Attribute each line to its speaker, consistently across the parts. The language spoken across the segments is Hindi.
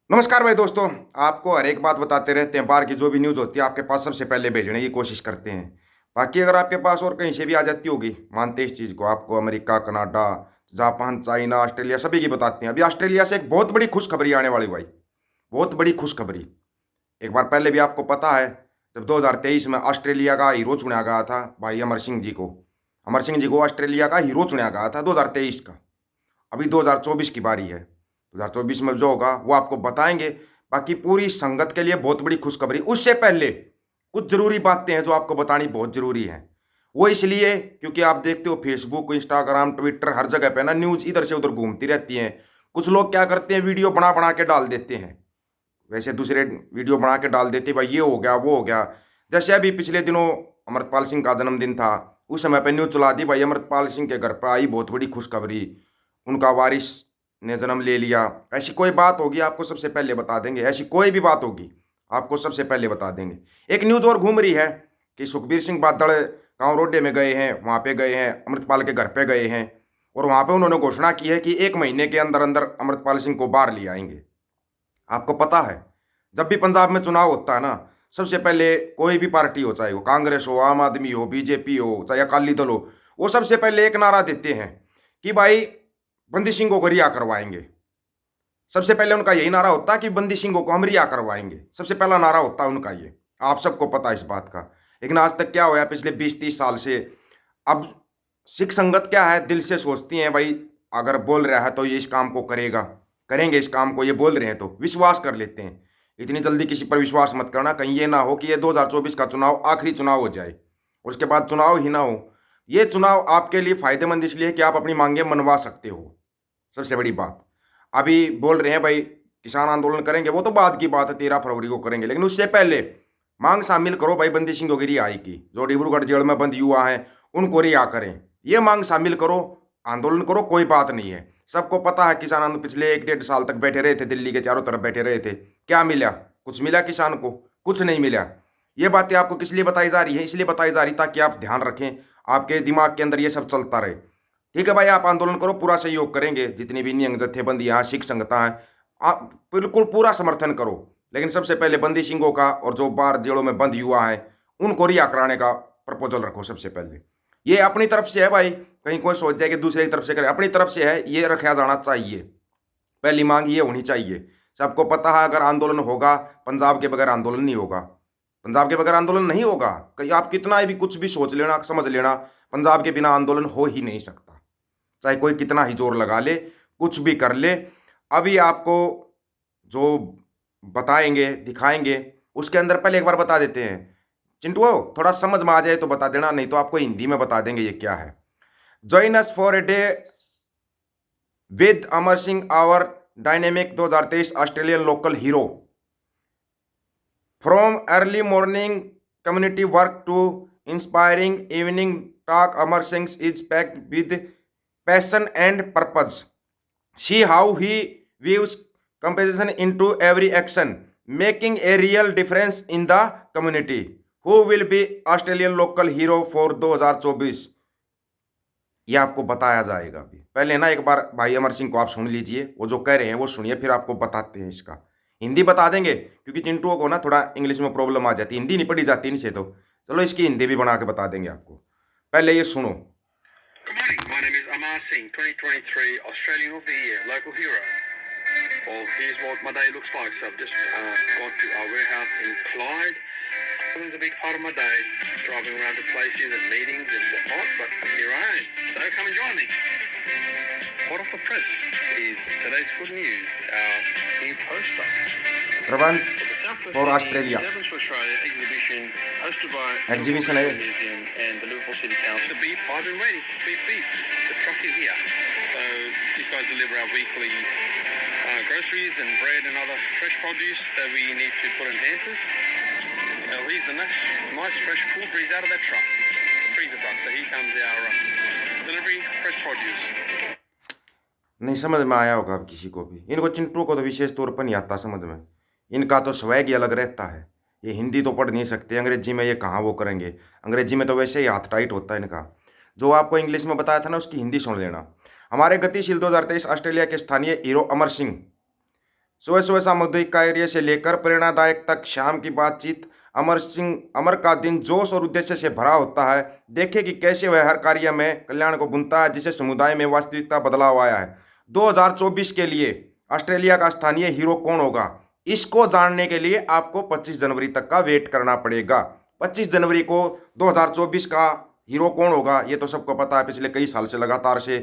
Speaker 1: नमस्कार भाई दोस्तों। आपको हर एक बात बताते रहते हैं। बाहर की जो भी न्यूज़ होती है आपके पास सबसे पहले भेजने की कोशिश करते हैं। बाकी अगर आपके पास और कहीं से भी आ जाती होगी, मानते हैं इस चीज़ को, आपको America, Canada, Japan, China, Australia सभी की बताते हैं। अभी ऑस्ट्रेलिया से एक बहुत बड़ी खुशखबरी आने वाली भाई, बहुत बड़ी खुशखबरी। एक बार पहले भी आपको पता है, जब 2023 में ऑस्ट्रेलिया का हीरो चुना गया था भाई अमर सिंह जी को। अमर सिंह जी को ऑस्ट्रेलिया का हीरो चुना गया था 2023 का। अभी 2024 की बारी है। 2024 में जो होगा वो आपको बताएंगे। बाकी पूरी संगत के लिए बहुत बड़ी खुशखबरी। उससे पहले कुछ ज़रूरी बातें हैं जो आपको बतानी बहुत ज़रूरी हैं। वो इसलिए क्योंकि आप देखते हो फेसबुक, इंस्टाग्राम, ट्विटर, हर जगह पे ना न्यूज़ इधर से उधर घूमती रहती हैं। कुछ लोग क्या करते हैं, वीडियो बना बना के डाल देते हैं। वैसे दूसरे वीडियो बना के डाल देते भाई, ये हो गया वो हो गया। जैसे अभी पिछले दिनों अमृतपाल सिंह का जन्मदिन था, उस समय पे न्यूज़ चला दी भाई अमृतपाल सिंह के घर पर आई बहुत बड़ी खुशखबरी, उनका वारिस ने जन्म ले लिया। ऐसी कोई बात होगी आपको सबसे पहले बता देंगे। ऐसी कोई भी बात होगी आपको सबसे पहले बता देंगे। एक न्यूज़ और घूम रही है कि सुखबीर सिंह बादल गांव रोडे में गए हैं, वहाँ पे गए हैं, अमृतपाल के घर पे गए हैं और वहाँ पे उन्होंने घोषणा की है कि 1 महीने के अंदर अंदर अमृतपाल सिंह को बाहर ले आएंगे। आपको पता है, जब भी पंजाब में चुनाव होता है ना, सबसे पहले कोई भी पार्टी हो, चाहे वो कांग्रेस हो, आम आदमी हो, बीजेपी हो, चाहे अकाली दल हो, वो सबसे पहले एक नारा देते हैं कि भाई बंदी सिंह को रिहा करवाएंगे। सबसे पहले उनका यही नारा होता है कि बंदी सिंह को हम रिहा करवाएंगे। सबसे पहला नारा होता है उनका ये। आप सबको पता है इस बात का। लेकिन आज तक क्या हुआ पिछले 20-30 साल से? अब सिख संगत क्या है, दिल से सोचती हैं भाई अगर बोल रहा है तो ये इस काम को करेगा, करेंगे इस काम को, ये बोल रहे हैं तो विश्वास कर लेते हैं। इतनी जल्दी किसी पर विश्वास मत करना, कहीं ये ना हो कि ये 2024 का चुनाव आखिरी चुनाव हो जाए और उसके बाद चुनाव ही ना हो। ये चुनाव आपके लिए फायदेमंद इसलिए कि आप अपनी मांगे मनवा सकते हो। सबसे बड़ी बात, अभी बोल रहे हैं भाई किसान आंदोलन करेंगे, वो तो बाद की बात है, 13 फरवरी को करेंगे। लेकिन उससे पहले मांग शामिल करो भाई बंदी सिंह की रिहाई की। जो डिब्रूगढ़ जेल में बंद युवा हैं उनको रिहा करें, ये मांग शामिल करो, आंदोलन करो, कोई बात नहीं है। सबको पता है किसान आंदोलन पिछले 1-1.5 साल तक बैठे रहे थे, दिल्ली के चारों तरफ बैठे रहे थे। क्या मिला? कुछ मिला किसान को? कुछ नहीं मिला। ये बातें आपको किस लिए बताई जा रही है? इसलिए बताई जा रही ताकि आप ध्यान रखें, आपके दिमाग के अंदर ये सब चलता रहे। ठीक है भाई, आप आंदोलन करो, पूरा सहयोग करेंगे। जितनी भी नियंग जत्थेबंदियाँ, सिख संगता हैं, आप बिल्कुल पूरा समर्थन करो। लेकिन सबसे पहले बंदी सिंहों का और जो बाहर जेलों में बंद युवा हैं उनको रिहा कराने का प्रपोजल रखो सबसे पहले। ये अपनी तरफ से है भाई, कहीं कोई सोच जाए कि दूसरे की तरफ से करे, अपनी तरफ से है, ये रखा जाना चाहिए। पहली मांग ये होनी चाहिए। सबको पता है अगर आंदोलन होगा, पंजाब के बगैर आंदोलन नहीं होगा। पंजाब के बगैर आंदोलन नहीं होगा। कहीं आप कितना भी कुछ भी सोच लेना, समझ लेना, पंजाब के बिना आंदोलन हो ही नहीं सकता। चाहे कोई कितना ही जोर लगा ले, कुछ भी कर ले। अभी आपको जो बताएंगे, दिखाएंगे, उसके अंदर पहले एक बार बता देते हैं। चिंटू थोड़ा समझ में आ जाए तो बता देना, नहीं तो आपको हिंदी में बता देंगे ये क्या है। Join us for a day with Amar Singh our dynamic 2023 Australian local hero. From early morning community work to inspiring evening talk, Amar Singh is packed with passion and purpose. See how he weaves compassion into every action, making a real difference in the community. Who will be Australian local hero for 2024? ये आपको बताया जाएगा। अभी पहले ना एक बार भाई अमर सिंह को आप सुन लीजिए, वो जो कह रहे हैं वो सुनिए, फिर आपको बताते हैं इसका। हिंदी बता देंगे क्योंकि चिंटुओं को ना थोड़ा इंग्लिश में प्रॉब्लम आ जाती है, हिंदी नहीं पढ़ी जाती इनसे, तो चलो इसकी हिंदी भी बना के बता देंगे आपको। पहले ये सुनो।
Speaker 2: Good morning. My name is Amar Singh, 2023 Australian of the Year, local hero. Well, here's what my day looks like. So I've just got to our warehouse in Clyde. It's a big part of my day, driving around to places and meetings and whatnot, but here I am. So come and join me. Hot off the press is today's good news, our new poster.
Speaker 1: प्रबंध
Speaker 2: For the Southwest
Speaker 1: for
Speaker 2: Sydney
Speaker 1: Australia
Speaker 2: Sevens for Australia exhibition hosted by the Liverpool
Speaker 1: exhibition है।
Speaker 2: History Museum and the Liverpool City Council. The beep, I've been waiting. Beep, beep. The truck is here. So these guys deliver our weekly groceries and bread and other fresh produce that we need to put in hampers. Now here's the nice fresh cool breeze out of that truck. It's a freezer truck. So here comes our delivery fresh produce.
Speaker 1: नहीं समझ में आया होगा अब किसी को भी। इनको चिंटू को तो विशेष तौर पर नहीं आता समझ में। इनका तो स्वैग ही अलग रहता है। ये हिंदी तो पढ़ नहीं सकते, अंग्रेजी में ये कहाँ वो करेंगे। अंग्रेजी में तो वैसे ही हाथ टाइट होता है इनका। जो आपको इंग्लिश में बताया था ना, उसकी हिंदी सुन लेना। हमारे गतिशील 2023 ऑस्ट्रेलिया के स्थानीय हीरो अमर सिंह सुबह सुबह सामुदायिक कार्य से लेकर प्रेरणादायक तक शाम की बातचीत। अमर का दिन जोश और उद्देश्य से भरा होता है। देखें कि कैसे वह हर कार्य में कल्याण को बुनता है, जिससे समुदाय में वास्तविकता बदलाव आया है। 2024 के लिए ऑस्ट्रेलिया का स्थानीय हीरो कौन होगा, इसको जानने के लिए आपको 25 जनवरी तक का वेट करना पड़ेगा। 25 जनवरी को 2024 का हीरो कौन होगा ये तो सबको पता है। पिछले कई साल से लगातार से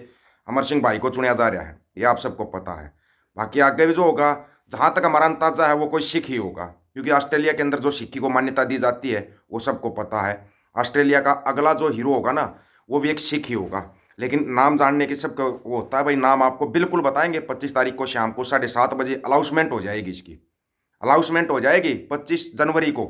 Speaker 1: अमर सिंह भाई को चुना जा रहा है, ये आप सबको पता है। बाकी आगे भी जो होगा, जहाँ तक हमारा अंदाजा है, वो कोई सिख ही होगा, क्योंकि ऑस्ट्रेलिया के अंदर जो सिक्की को मान्यता दी जाती है वो सबको पता है। ऑस्ट्रेलिया का अगला जो हीरो होगा ना, वो भी एक सिख ही होगा। लेकिन नाम जानने के सबको वो होता है भाई, नाम आपको बिल्कुल बताएंगे 25 तारीख को शाम को 7:30 बजे अनाउंसमेंट हो जाएगी। इसकी अनाउंसमेंट हो जाएगी 25 जनवरी को।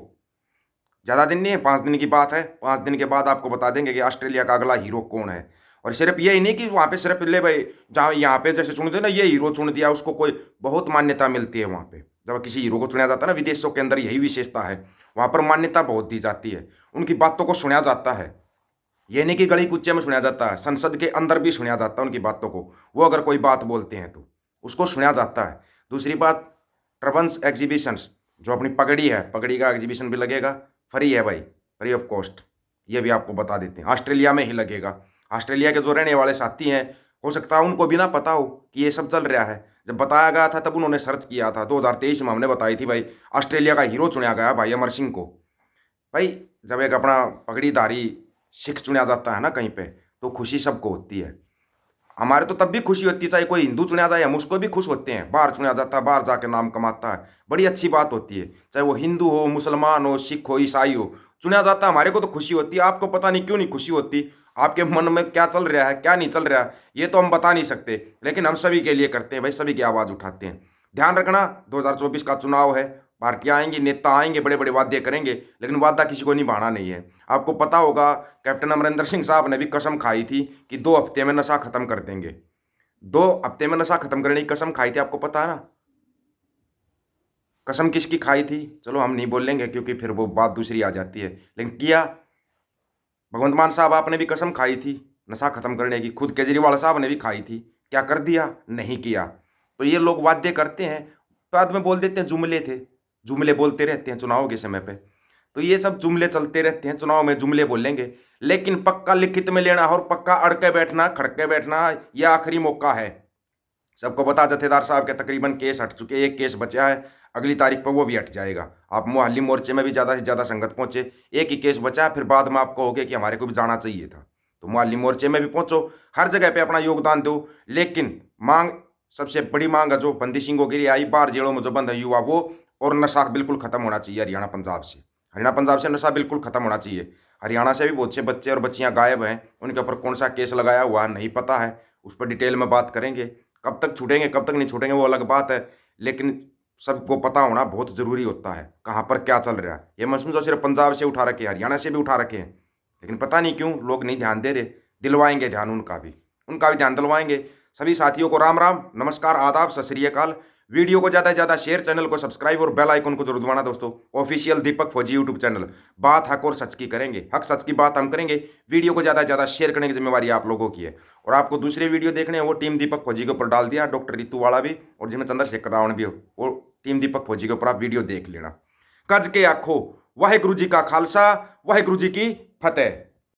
Speaker 1: ज़्यादा दिन नहीं है, 5 दिन की बात है। 5 दिन के बाद आपको बता देंगे कि ऑस्ट्रेलिया का अगला हीरो कौन है। और सिर्फ यही नहीं कि वहाँ पे सिर्फ ले भाई, जहाँ यहाँ पे जैसे चुन दे ना, ये हीरो चुन दिया, उसको कोई बहुत मान्यता मिलती है वहाँ पे। जब किसी हीरो को चुना जाता है ना, विदेशों के अंदर यही विशेषता है, वहाँ पर मान्यता बहुत दी जाती है, उनकी बातों को सुना जाता है। ये नहीं कि गली कुच्चे में सुना जाता है, संसद के अंदर भी सुना जाता है उनकी बातों को। वो अगर कोई बात बोलते हैं तो उसको सुना जाता है। दूसरी बात, ट्रबन्स एग्जीबिशंस, जो अपनी पगड़ी है, पगड़ी का एग्जीबिशन भी लगेगा, फ्री है भाई, फ्री ऑफ कॉस्ट। ये भी आपको बता देते हैं, ऑस्ट्रेलिया में ही लगेगा। ऑस्ट्रेलिया के जो रहने वाले साथी हैं, हो सकता है उनको भी ना पता हो कि ये सब चल रहा है। जब बताया गया था तब उन्होंने सर्च किया था। 2023 में हमने बताई थी भाई, ऑस्ट्रेलिया का हीरो चुना गया भाई अमर सिंह को। भाई जब एक अपना पगड़ीधारी सिख चुना जाता है ना कहीं पे, तो खुशी सबको होती है। हमारे तो तब भी खुशी होती है, चाहे कोई हिंदू चुना जाए, हम उसको भी खुश होते हैं। बाहर चुना जाता है, बाहर जाके नाम कमाता है, बड़ी अच्छी बात होती है। चाहे वो हिंदू हो, मुसलमान हो, सिख हो, ईसाई हो, चुना जाता है, हमारे को तो खुशी होती है। आपको पता नहीं क्यों नहीं खुशी होती, आपके मन में क्या चल रहा है क्या नहीं चल रहा है, ये तो हम बता नहीं सकते, लेकिन हम सभी के लिए करते हैं भाई, सभी की आवाज़ उठाते हैं। ध्यान रखना, 2024 का चुनाव है, पार्टियां आएंगी, नेता आएंगे, बड़े बड़े वादे करेंगे, लेकिन वादा किसी को निभाना नहीं है। आपको पता होगा, कैप्टन अमरिंदर सिंह साहब ने भी कसम खाई थी कि 2 हफ्ते में नशा खत्म कर देंगे। 2 हफ्ते में नशा खत्म करने की कसम खाई थी, आपको पता है ना। कसम किसकी खाई थी चलो हम नहीं बोलेंगे, क्योंकि फिर वो बात दूसरी आ जाती है, लेकिन किया। भगवंत मान साहब आपने भी कसम खाई थी नशा खत्म करने की, खुद केजरीवाल साहब ने भी खाई थी, क्या कर दिया, नहीं किया। तो ये लोग वादे करते हैं, बाद में बोल देते हैं जुमले थे, जुमले बोलते रहते हैं चुनाव के समय पे। तो ये सब जुमले चलते रहते हैं, चुनाव में जुमले बोलेंगे, लेकिन पक्का लिखित में लेना और पक्का अड़ के बैठना, खड़के बैठना, यह आखिरी मौका है। सबको पता, जथेदार साहब के तकरीबन केस हट चुके, एक केस बचा है, अगली तारीख पर वो भी हट जाएगा। आप मोहल्ली मोर्चे में भी ज़्यादा से ज़्यादा संगत पहुंचे, एक ही केस बचा है, फिर बाद में आप कहोगे कि हमारे को भी जाना चाहिए था। तो मोहल्ली मोर्चे में भी पहुंचो, हर जगह पे अपना योगदान दो। लेकिन मांग, सबसे बड़ी मांग है जो बंदी सिंह गिरी आई, बाहर जेलों में जो बंद है युवा, वो और नशा बिल्कुल खत्म होना चाहिए। हरियाणा पंजाब से, हरियाणा पंजाब से नशा बिल्कुल खत्म होना चाहिए। हरियाणा से भी बहुत से बच्चे और बच्चियां गायब हैं, उनके ऊपर कौन सा केस लगाया हुआ नहीं पता है, उस पर डिटेल में बात करेंगे। कब तक छूटेंगे कब तक नहीं छूटेंगे वो अलग बात है, लेकिन सबको पता होना बहुत ज़रूरी होता है कहाँ पर क्या चल रहा है। ये मैं समझो सिर्फ पंजाब से उठा रखे, हरियाणा से भी उठा रखे हैं, लेकिन पता नहीं क्यों लोग नहीं ध्यान दे रहे। दिलवाएंगे ध्यान, उनका भी ध्यान दिलवाएंगे। सभी साथियों को राम राम, नमस्कार, आदाब, सत श्री अकाल। वीडियो को ज़्यादा से ज़्यादा शेयर, चैनल को सब्सक्राइब और बेल आइकन को जरूर दबाना दोस्तों। ऑफिशियल दीपक फौजी यूट्यूब चैनल, बात हक और सच की करेंगे, हक सच की बात हम करेंगे। वीडियो को ज़्यादा से ज़्यादा शेयर करने की जिम्मेवारी आप लोगों की है। और आपको दूसरे वीडियो देखने हैं वो टीम दीपक फौजी के ऊपर डाल दिया, डॉक्टर रितु वाला भी, और जिसमें चंद्रशेखर रावण भी हो, वो टीम दीपक फौजी के ऊपर आप वीडियो देख लेना। कज के आखो, वाहेगुरु जी का खालसा, वाहेगुरु जी की फतेह।